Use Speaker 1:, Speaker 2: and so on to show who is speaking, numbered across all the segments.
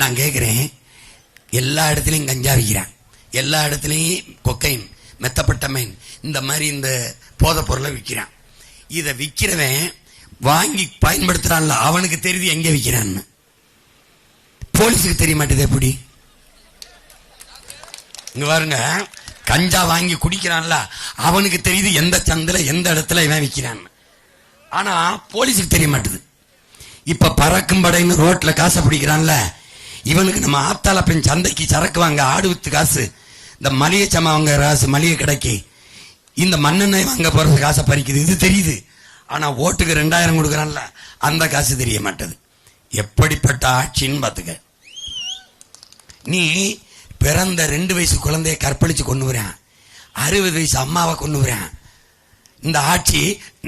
Speaker 1: நான் கேட்கிறேன், எல்லா இடத்துலையும் கஞ்சா விற்கிறான், எல்லா இடத்துலையும் கொக்கைன், மெத்தப்பட்டமைன், இந்த மாதிரி இந்த போதை பொருளை விற்கிறான். இதை விற்கிறவன் வாங்கி பயன்படுத்துறான்ல, அவனுக்கு தெரியுது எங்க விற்கிறான்னு. போலீஸுக்கு தெரிய மாட்டேது. எப்படி இங்க பாருங்க, கஞ்சா வாங்கி குடிக்கிறான்ல, அவனுக்கு தெரியுது எந்த சந்தில எந்த இடத்துல இவன் விற்கிறான்னு. ஆனா போலீஸுக்கு தெரிய மாட்டேது. இப்ப பறக்கும் படைன்னு ரோட்ல காசை பிடிக்கிறான்ல, இவனுக்கு நம்ம ஆத்தால பெண் சந்தைக்கு சரக்கு வாங்க ஆடு வித்து காசு, இந்த மளிகை சமா வாங்க காசு, மளிகை கடைக்கு இந்த மண்ணெண்ணெய் வாங்க போறது காசை பறிக்குது, இது தெரியுது. ஆனா ஓட்டுக்கு 2000 கொடுக்கறான்ல, அந்த காசு தெரிய மாட்டது. எப்படிப்பட்ட ஆட்சின்னு பாத்துக்க. நீ பிறந்த 2 வயசு குழந்தைய கற்பழிச்சு கொண்டு வரான், 60 வயசு அம்மாவை கொண்டு வரான். இந்த ஆட்சி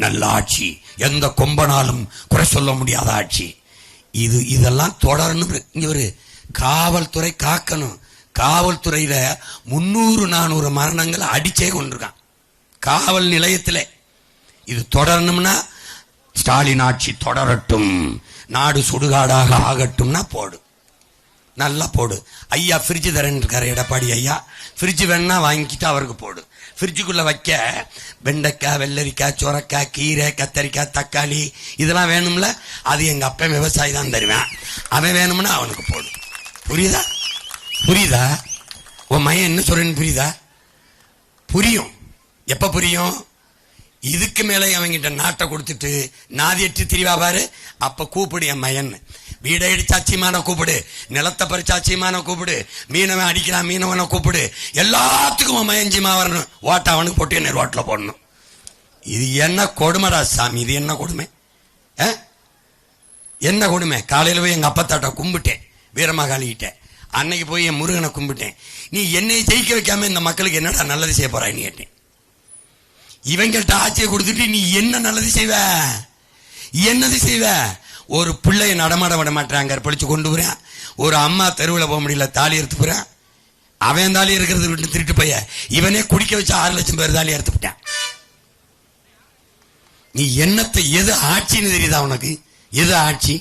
Speaker 1: நல்ல ஆட்சி, எந்த கொம்பனாலும் குறை சொல்ல முடியாத ஆட்சி. இதெல்லாம் தொடரணும். இங்க ஒரு காவல்துறை காக்கணும். காவல்துறையில 300-400 மரணங்கள் அடிச்சே கொண்டிருக்கான் காவல் நிலையத்தில். இது தொடரணும்னா ஸ்டாலின் ஆட்சி தொடரட்டும், நாடு சுடுகாடாக ஆகட்டும்னா போடு, நல்லா போடு. ஐயா ஃப்ரிட்ஜ் தரேன்னு இருக்காரு எடப்பாடி ஐயா, ஃப்ரிட்ஜ் வேணா வாங்கிட்டு அவருக்கு போடு. ஃப்ரிட்ஜுக்குள்ள வைக்க வெண்டைக்காய், வெள்ளரிக்காய், சுரக்காய், கீரை, கத்தரிக்காய், தக்காளி இதெல்லாம் வேணும்ல, அது எங்க அப்பா விவசாயி தான் தருவேன், அவன் வேணும்னா அவனுக்கு போடு. புரியுதா? புரியுதா? உன் மையன் என்ன சொல்றேன்னு புரியுதா? புரியும். எப்ப புரியும்? இதுக்கு மேல அவங்கிட்ட நாட்டை கொடுத்துட்டு நாதியற்று திரிவா பாரு, அப்ப கூப்பிடு என் மையன். வீடை அடிச்சாச்சியமான கூப்பிடு, நிலத்தை பறிச்சாச்சியமான கூப்பிடு, மீனவன் அடிக்கிறான் மீனவனை கூப்பிடு, எல்லாத்துக்கும் மயஞ்சிமா வரணும். ஓட்ட அவனுக்கு போட்டு என்ன ரோட்ல போடணும். இது என்ன கொடுமைடா சாமி, இது என்ன கொடுமை? என்ன கொடுமை? காலையில போய் எங்க அப்பத்தாட்ட கும்பிட்டேன், வீரமகாளிகிட்ட. அன்னைக்கு போய் என் முருகனை கும்பிட்டேன். நீ என்னை ஜெயிக்க வைக்காம இந்த மக்களுக்கு என்னடா நல்லது செய்ய போறான்னு கேட்டேன். இவங்கள்ட்ட ஆட்சியை கொடுத்துட்டு நீ என்ன நல்லது செய்வ? என்னது செய்வ? ஒரு பிள்ளைய நடமாட விட மாட்டாங்க, கற்பழிச்சு கொண்டு போறான். ஒரு அம்மா தெருவில் போக முடியல, தாலி எடுத்து போறான். அவன் தாலி இருக்கிறது விட்டு திருட்டு போய இவனே குடிக்க வச்சு 6 லட்சம் பேர் தாலி எடுத்துட்டான். நீ என்னத்தை எது ஆட்சின்னு தெரியுதா உனக்கு? எது ஆட்சி?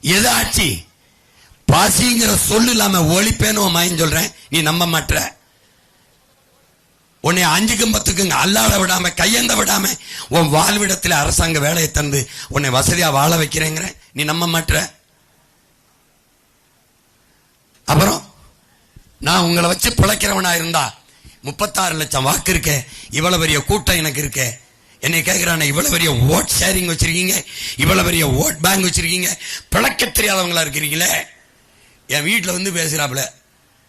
Speaker 1: எது ஆட்சி? பசிங்கிற சொல்லு இல்லாம ஒழிப்பேன்னு மயன் சொல்றேன், நீ நம்ப மாட்ட. உன்னை 5க்கும் 10க்கும் அல்லாட விடாம கையெந்த விடாம உன் வாழ்விடத்தில் அரசாங்க வேலையை தந்து உன்னை வசதியா வாழ வைக்கிறேங்கிற, நீ நம்ப மாட்ட. அப்புறம் நான் உங்களை வச்சு பிழைக்கிறவனா இருந்தா 36 லட்சம் வாக்கு இருக்க, இவ்வளவு பெரிய கூட்டம் எனக்கு இருக்க, என்னை கேட்கிறான இவ்வளவு பெரிய ஓட் ஷேரிங் வச்சிருக்கீங்க, இவ்வளவு பெரிய ஓட் பேங்க் வச்சிருக்கீங்க, பிழைக்க தெரியாதவங்களா இருக்கிறீங்களே. என் வீட்டில் வந்து பேசுறாப்புல,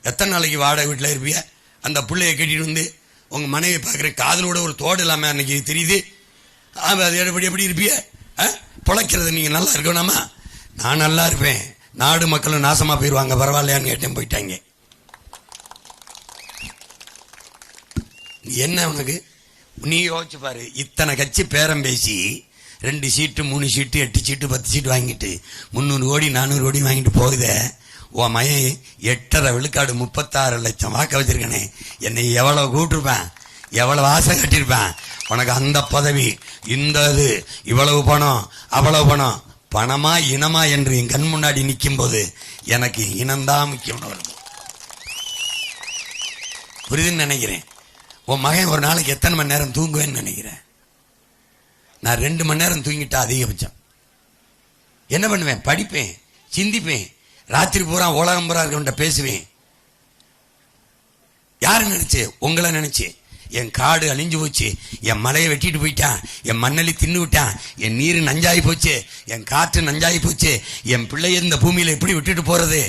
Speaker 1: எத்தனை நாளைக்கு வாடகை வீட்டில் இருப்பிய? அந்த பிள்ளைய கட்டிட்டு வந்து உங்க மனைவி பார்க்குற காதலோட ஒரு தோடு இல்லாம அன்னைக்கு தெரியுது. அது எப்படி இருப்பிய? பிழைக்கிறது நீங்க நல்லா இருக்கணுமா? நான் நல்லா இருப்பேன், நாடு மக்களும் நாசமா போயிருவாங்க, பரவாயில்லையான்னு கேட்டேன், போயிட்டாங்க. என்ன உனக்கு? நீ யோசிச்சு பாரு, இத்தனை கட்சி பேரம் பேசி 2 சீட்டு 3 சீட்டு 8 சீட்டு 10 சீட்டு வாங்கிட்டு 300 கோடி 400 கோடி வாங்கிட்டு போகுத. உன் மையன் 8.5 விழுக்காடு 36 லட்சம் வாக்க வச்சிருக்கனே, என்னை எவ்வளவு கூப்பிட்டுருப்பேன், எவ்வளவு ஆசை கட்டியிருப்பேன். உனக்கு அந்த பதவி, இந்த இது, இவ்வளவு பணம் அவ்வளவு பணம், பணமா இனமா என்று என் கண் முன்னாடி நிற்கும் போது எனக்கு இனம்தான் முக்கியம். புரியுதுன்னு நினைக்கிறேன். உன் மகன் ஒரு நாளைக்கு எத்தனை மணி நேரம் தூங்குவேன்னு நினைக்கிறேன்? நான் 2 மணி நேரம் தூங்கிட்டா அதிகபட்சம். என்ன பண்ணுவேன்? படிப்பேன், சிந்திப்பேன், ராத்திரி பூரா உலகம் பூரா இருக்க பேசுவேன். யாரு நினைச்சு? உங்களை நினைச்சு. என் காடு அழிஞ்சு போச்சு, என் மலையை வெட்டிட்டு போயிட்டான், என் மண்ணலி தின்னு விட்டான், என் நீர் நஞ்சாயி போச்சு, என் காற்று நஞ்சாயி போச்சு, என் பிள்ளைய இந்த பூமியில எப்படி விட்டுட்டு போறது?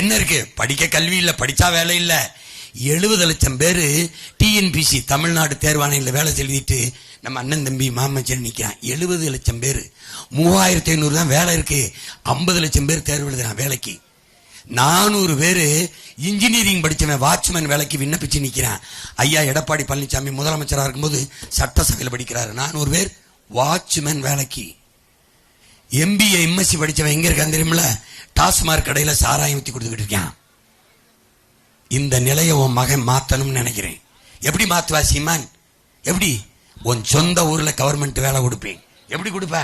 Speaker 1: என்ன இருக்கு? படிக்க கல்வி இல்ல, படிச்சா வேலை இல்ல. 70 லட்சம் பேரு டிஎன்பிசி தமிழ்நாடு தேர்வாணையில் வேலை செலுத்திட்டு நம்ம அண்ணன் தம்பி மாமச்சன் நிற்கிறான். 70 லட்சம் பேர், 3500 தான் வேலை இருக்கு, 50 லட்சம் பேர் தேர்வு எழுதுறான் வேலைக்கு. 400 பேரு இன்ஜினியரிங் படிச்சவன் வாட்ச்மேன் வேலைக்கு விண்ணப்பிச்சு நிற்கிறான். ஐயா எடப்பாடி பழனிசாமி முதலமைச்சராக இருக்கும்போது சட்டசபையில் படிக்கிறாரு. 400 பேர் வாட்ச்மேன் வேலைக்கு. MBA MSc படிச்சவன் எங்க இருக்கான் தெரியுமில்ல? டாஸ்மார்க் கடையில் சாராயம் ஊத்தி கொடுத்துக்கிட்டு இருக்கான். இந்த நிலையை உன் மகன் மாத்தணும்னு நினைக்கிறேன். எப்படி மாத்துவா சீமான்? எப்படி? உன் சொந்த ஊர்ல கவர்மெண்ட் வேலை கொடுப்பேன். எப்படி கொடுப்ப?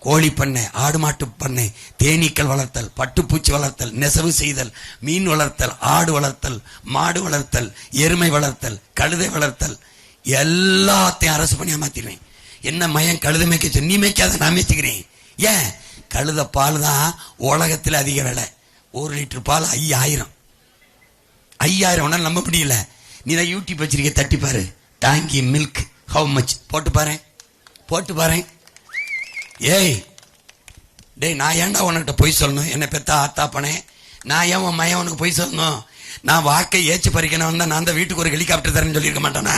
Speaker 1: கோழி பண்ணை, ஆடு மாட்டு பண்ணை, தேனீக்கள் வளர்த்தல், பட்டுப்பூச்சி வளர்த்தல், நெசவு செய்தல், மீன் வளர்த்தல், ஆடு வளர்த்தல், மாடு வளர்த்தல், எருமை வளர்த்தல், கழுதை வளர்த்தல், எல்லாத்தையும் அரசு பண்ணி மாத்திடுவேன். என்ன மயம் கழுதை மேய்க்க, நீ மேய்க்காத, நான் மேய்ச்சிக்கிறேன். ஏன்? கழுத பால் தான் உலகத்தில் அதிக விலை. 1 லிட்டர் பால் 5000. 5000 ஒன்றால் நம்ப முடியல. நீ தான் யூடியூப் வச்சிருக்க, தட்டி பாரு. டாங்கி மில்க் ஹவு மச் போட்டு பாரு. ஏய் டேய், நான் ஏன்டா உனக்கிட்ட பொய் சொல்லணும்? என்னை பெத்த ஆத்தாப்பனே, நான் ஏன் உன் மையன் உனக்கு பொய் சொல்லணும்? நான் வாக்கை ஏச்சு பறிக்கணும் வந்தா நான் தான் வீட்டுக்கு ஒரு ஹெலிகாப்டர் தரேன்னு சொல்லியிருக்க மாட்டேனா?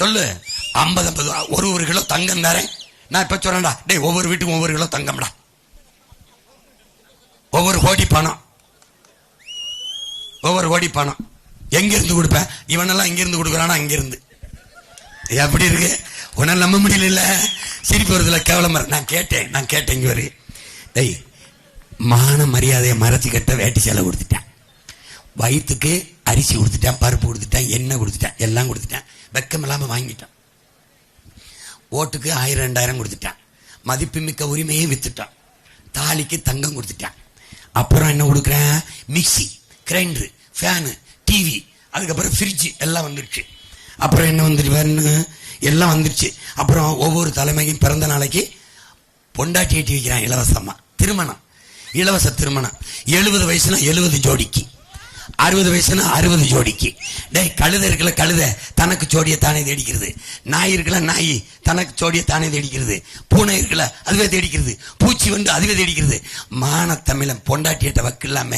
Speaker 1: சொல்லு 50 ஒரு கிலோ தங்கம் தரேன். நான் இப்ப சொல்றேன்டா, டேய் ஒவ்வொரு வீட்டுக்கும் 1 கிலோ தங்கம்டா, 1 கோடி பணம், 1 கோடி பணம். எங்க இருந்து கொடுப்பேன்? இவனெல்லாம் இங்க இருந்து கொடுக்குறானா? இங்க இருந்து. எப்படி இருக்கு? உன்னால நம்ப முடியல. சிரிப்பு வருதுல, கேவலமா. நான் கேட்டேன் இங்க வரு. டேய், மான மரியாதையை மறைச்சு கட்ட வேட்டி சேலை கொடுத்துட்டேன், வயிற்றுக்கு அரிசி கொடுத்துட்டேன், பருப்பு கொடுத்துட்டேன், எண்ணெய் கொடுத்துட்டேன், எல்லாம் கொடுத்துட்டேன். வெக்கம் இல்லாம வாங்கிட்டான். ஓட்டுக்கு 1000 2000 கொடுத்துட்டான். மதிப்பு மிக்க உரிமையை வித்துட்டான். தாலிக்கு தங்கம் கொடுத்துட்டான். அப்புறம் என்ன கொடுக்குறேன்? மிக்சி, கிரைண்டரு, ஃபேனு, டிவி, அதுக்கப்புறம் ஃப்ரிட்ஜ் எல்லாம் வந்துருச்சு. அப்புறம் என்ன வந்துருவாருன்னு எல்லாம் வந்துருச்சு. அப்புறம் ஒவ்வொரு தலைமையும் பிறந்த நாளைக்கு பொண்டாட்டி ஏற்றி வைக்கிறான் இலவசமா. திருமணம், இலவச திருமணம். 70 வயசுனா 70 ஜோடிக்கு, 60 வயசுனா 60 ஜோடிக்கு. டேய், கழுதை இருக்கல, கழுதை தனக்கு ஜோடியை தானே தேடிக்கிறது. நாய் இருக்கல, நாய் தனக்கு ஜோடியை தானே தேடிக்கிறது. பூனை இருக்கல, அதுவே தேடிக்கிறது. பூச்சி வந்து அதுவே தேடிக்கிறது. மான தமிழன் பொண்டாட்டியிட்ட வக்கு இல்லாம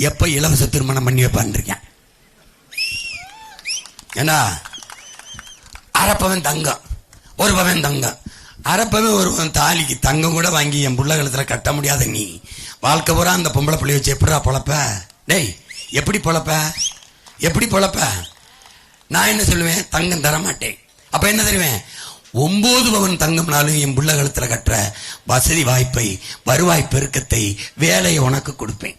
Speaker 1: எப்ப இலவச திருமணம் பண்ணி வைப்பான்னு இருக்கேன். ஏன்னா அரப்பவன் தங்கம், 1 பவன் தங்கம், அரப்பவன் 1 பவன் தாலிக்கு தங்கம் கூட வாங்கி என் புள்ள கழுத்துல கட்ட முடியாத நீ வாழ்க்கை பூரா அந்த பொம்பளை பிள்ளைய வச்சு எப்படா பொழப்ப? டேய், எப்படி பொழப்ப? நான் என்ன சொல்லுவேன்? தங்கம் தர மாட்டேன். அப்ப என்ன தருவேன்? 9 பவன் தங்கம்னாலும் என் புள்ள கழுத்துல கட்டுற வசதி வாய்ப்பை, வருவாய் பெருக்கத்தை, வேலையை உனக்கு கொடுப்பேன்.